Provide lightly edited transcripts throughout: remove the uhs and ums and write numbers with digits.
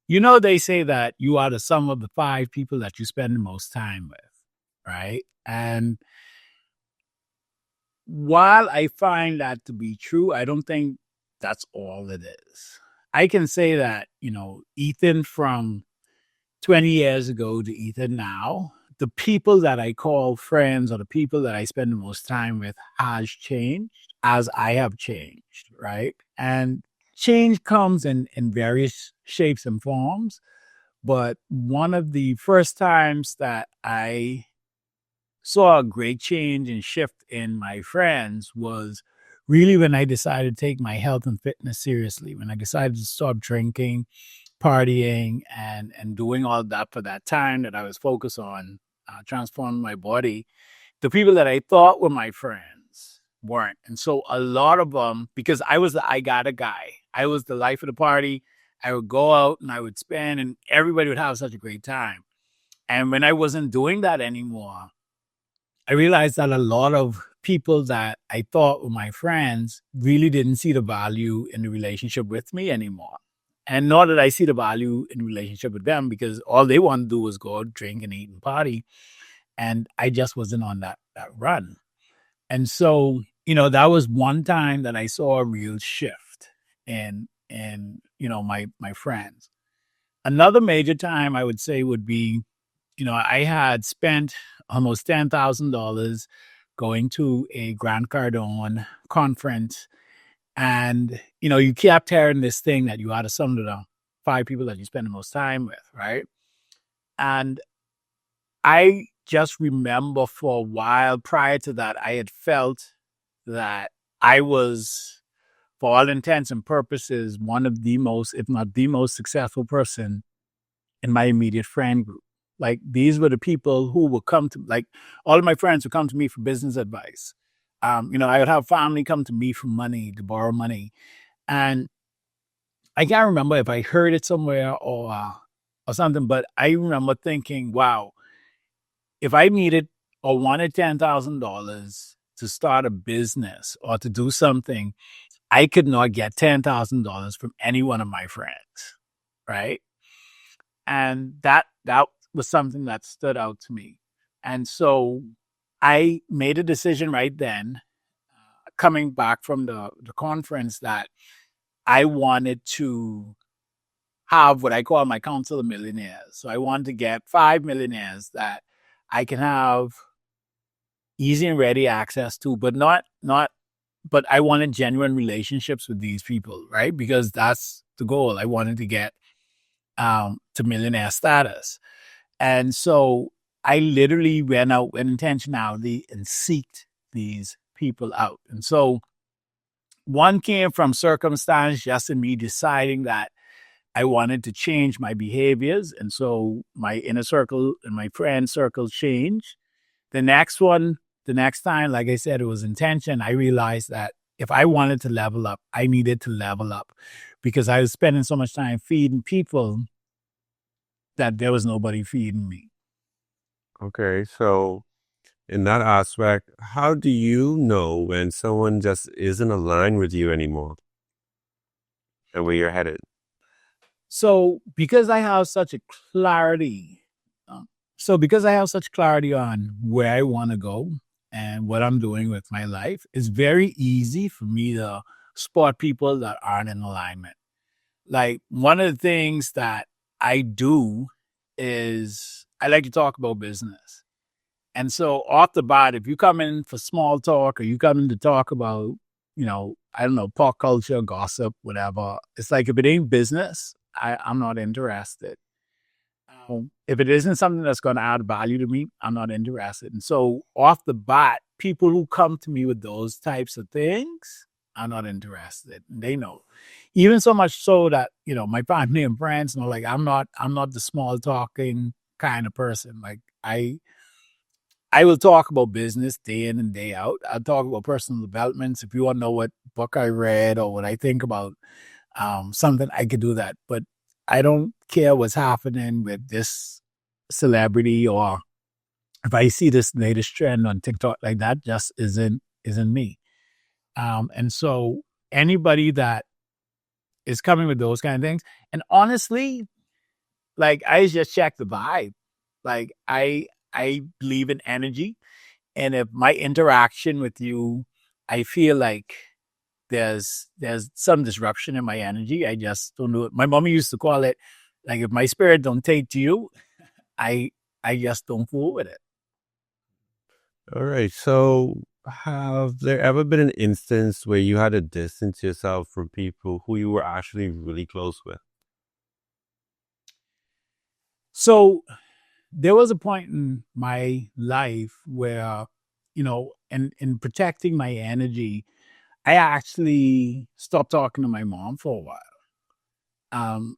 They say that you are the sum of the five people that you spend the most time with, right? And while I find that to be true, I don't think that's all it is. I can say that, Ethan from 20 years ago to Ethan now, the people that I call friends or the people that I spend the most time with has changed as I have changed, right? And change comes in various shapes and forms. But one of the first times that I saw a great change and shift in my friends was really when I decided to take my health and fitness seriously, when I decided to stop drinking, partying, and doing all that for that time that I was focused on transforming my body. The people that I thought were my friends weren't. And so a lot of them, because I was the I got a guy, I was the life of the party. I would go out and I would spend, and everybody would have such a great time. And when I wasn't doing that anymore, I realized that a lot of people that I thought were my friends really didn't see the value in the relationship with me anymore. And nor did I see the value in the relationship with them because all they wanted to do was go out, drink and eat and party. And I just wasn't on that run. And so, that was one time that I saw a real shift in my friends. Another major time I would say would be, I had spent almost $10,000 going to a Grant Cardone conference. And, you kept hearing this thing that you are the sum of the five people that you spend the most time with, right? And I just remember for a while prior to that, I had felt that I was, for all intents and purposes, one of the most, if not the most successful person in my immediate friend group. Like these were the people who would come to, like all of my friends would come to me for business advice. I would have family come to me for money, to borrow money. And I can't remember if I heard it somewhere or something, but I remember thinking, wow, if I needed or wanted $10,000 to start a business or to do something, I could not get $10,000 from any one of my friends, right? And that was something that stood out to me. And so I made a decision right then, coming back from the conference, that I wanted to have what I call my Council of Millionaires. So I wanted to get 5 millionaires that I can have easy and ready access to, but not but I wanted genuine relationships with these people, right? Because that's the goal. I wanted to get to millionaire status. And so I literally went out with intentionality and seeked these people out. And so one came from circumstance, just in me deciding that I wanted to change my behaviors. And so my inner circle and my friend circle changed. The next one, the next time, like I said, it was intention. I realized that if I wanted to level up, I needed to level up because I was spending so much time feeding people that there was nobody feeding me. Okay, so in that aspect, how do you know when someone just isn't aligned with you anymore and where you're headed? So because I have such a clarity, because I have such clarity on where I want to go and what I'm doing with my life, it's very easy for me to spot people that aren't in alignment. Like one of the things that I do is I like to talk about business. And so off the bat, if you come in for small talk or you come in to talk about, I don't know, pop culture, gossip, whatever, it's like if it ain't business, I'm not interested. If it isn't something that's going to add value to me, I'm not interested. And so off the bat, people who come to me with those types of things, I'm not interested. They know. Even so much so that, my family and friends know, like I'm not the small talking kind of person. Like I will talk about business day in and day out. I'll talk about personal developments. If you want to know what book I read or what I think about something, I could do that. But I don't care what's happening with this celebrity, or if I see this latest trend on TikTok, like that just isn't me. And so anybody that is coming with those kind of things, and honestly, Like I just check the vibe. Like I believe in energy, and if my interaction with you, I feel like there's some disruption in my energy. I just don't do it. My mom used to call it like if my spirit don't take to you, I I just don't fool with it. All right. So, have there ever been an instance where you had to distance yourself from people who you were actually really close with? So there was a point in my life where, in protecting my energy, I actually stopped talking to my mom for a while. Um,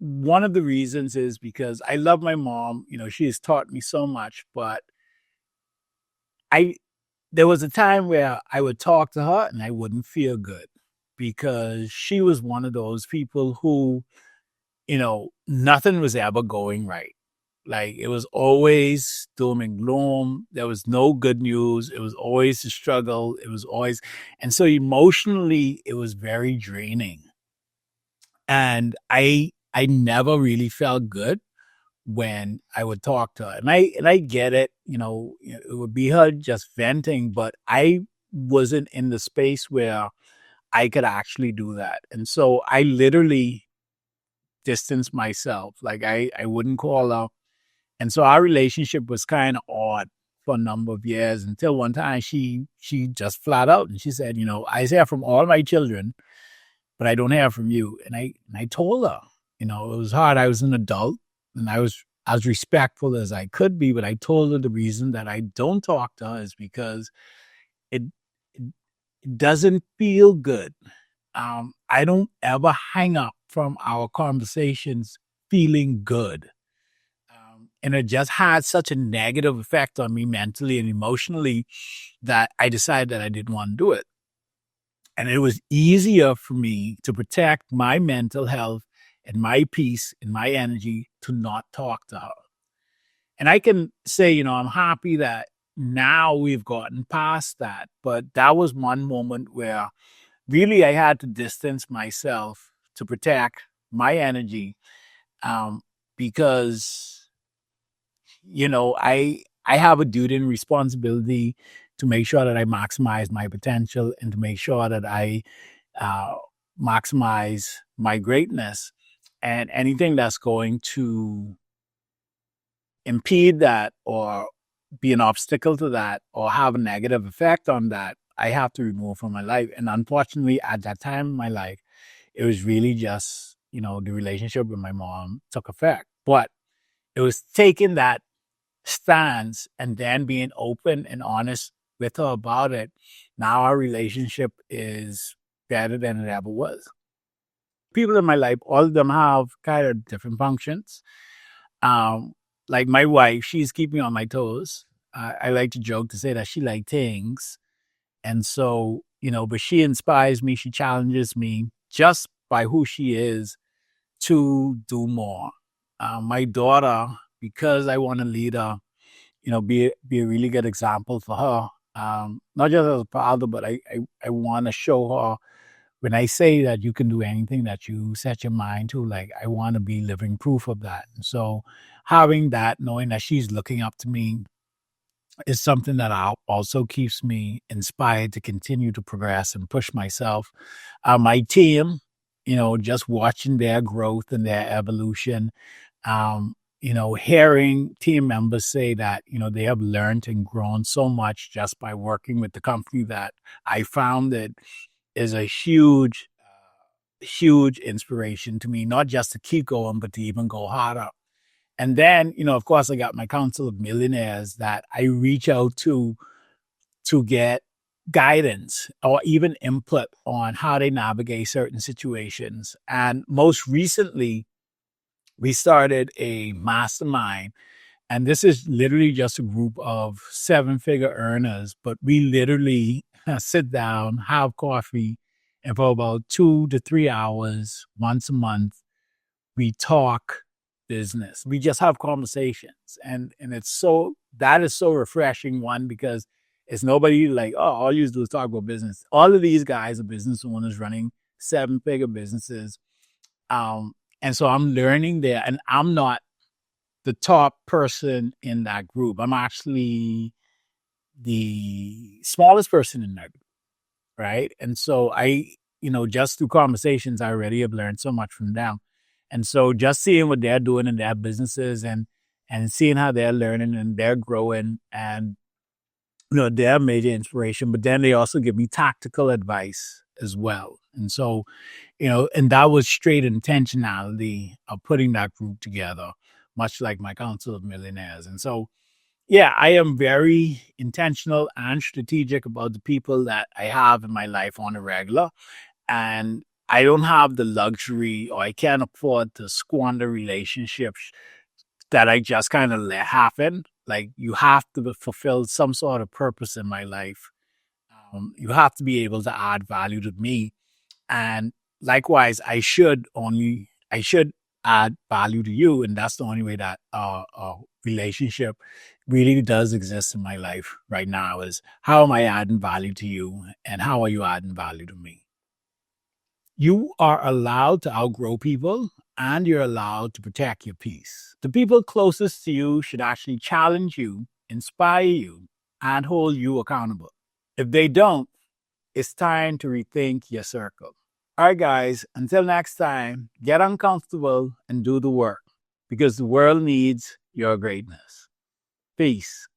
One of the reasons is because I love my mom. She has taught me so much, but I there was a time where I would talk to her and I wouldn't feel good because she was one of those people who, nothing was ever going right. Like it was always doom and gloom. There was no good news. It was always a struggle. It was always, and so emotionally, it was very draining. And I never really felt good when I would talk to her. And I get it, it would be her just venting, but I wasn't in the space where I could actually do that. And so I literally distanced myself. Like I wouldn't call her. And so our relationship was kind of odd for a number of years until one time she just flat out and she said, I hear from all my children, but I don't hear from you. And I told her, it was hard. I was an adult and I was as respectful as I could be, but I told her the reason that I don't talk to her is because it it, it doesn't feel good. I don't ever hang up from our conversations feeling good. And it just had such a negative effect on me mentally and emotionally that I decided that I didn't want to do it. And it was easier for me to protect my mental health and my peace and my energy to not talk to her. And I can say, I'm happy that now we've gotten past that. But that was one moment where really I had to distance myself to protect my energy, um, because I have a duty and responsibility to make sure that I maximize my potential and to make sure that I uh, maximize my greatness. And anything that's going to impede that or be an obstacle to that or have a negative effect on that, I have to remove from my life. And unfortunately, at that time in my life, it was really just, the relationship with my mom took effect. But it was taking that stance and then being open and honest with her about it. Now our relationship is better than it ever was. People in my life, all of them have kind of different functions. Um, like my wife, she's keeping me on my toes. I like to joke to say that she like things. And so, but she inspires me. She challenges me just by who she is to do more. My daughter, because I want to lead her, be a really good example for her. Not just as a father, but I want to show her when I say that you can do anything that you set your mind to, like I want to be living proof of that. And so having that, knowing that she's looking up to me is something that also keeps me inspired to continue to progress and push myself. My team, just watching their growth and their evolution, hearing team members say that, they have learned and grown so much just by working with the company that I founded is a huge, huge inspiration to me, not just to keep going, but to even go harder. And then, of course, I got my Council of Millionaires that I reach out to get guidance or even input on how they navigate certain situations. And most recently, we started a mastermind. And this is literally just a group of seven-figure earners, but we literally sit down, have coffee, and for about 2 to 3 hours once a month, we talk business. We just have conversations. And that is so refreshing, one, because it's nobody like, oh, all you do is talk about business. All of these guys are business owners running seven-figure businesses. Um, And so I'm learning there, and I'm not the top person in that group. I'm actually the smallest person in that group, right? And so just through conversations, I already have learned so much from them. And so just seeing what they're doing in their businesses and seeing how they're learning and they're growing and they're major inspiration, but then they also give me tactical advice as well. And so, and that was straight intentionality of putting that group together, much like my Council of Millionaires. And so, yeah, I am very intentional and strategic about the people that I have in my life on a regular. And I don't have the luxury or I can't afford to squander relationships that I just kind of let happen. Like, you have to fulfill some sort of purpose in my life. You have to be able to add value to me. And likewise, I should add value to you. And that's the only way that a relationship really does exist in my life right now is how am I adding value to you and how are you adding value to me? You are allowed to outgrow people and you're allowed to protect your peace. The people closest to you should actually challenge you, inspire you, and hold you accountable. If they don't, it's time to rethink your circle. All right, guys, until next time, get uncomfortable and do the work because the world needs your greatness. Peace.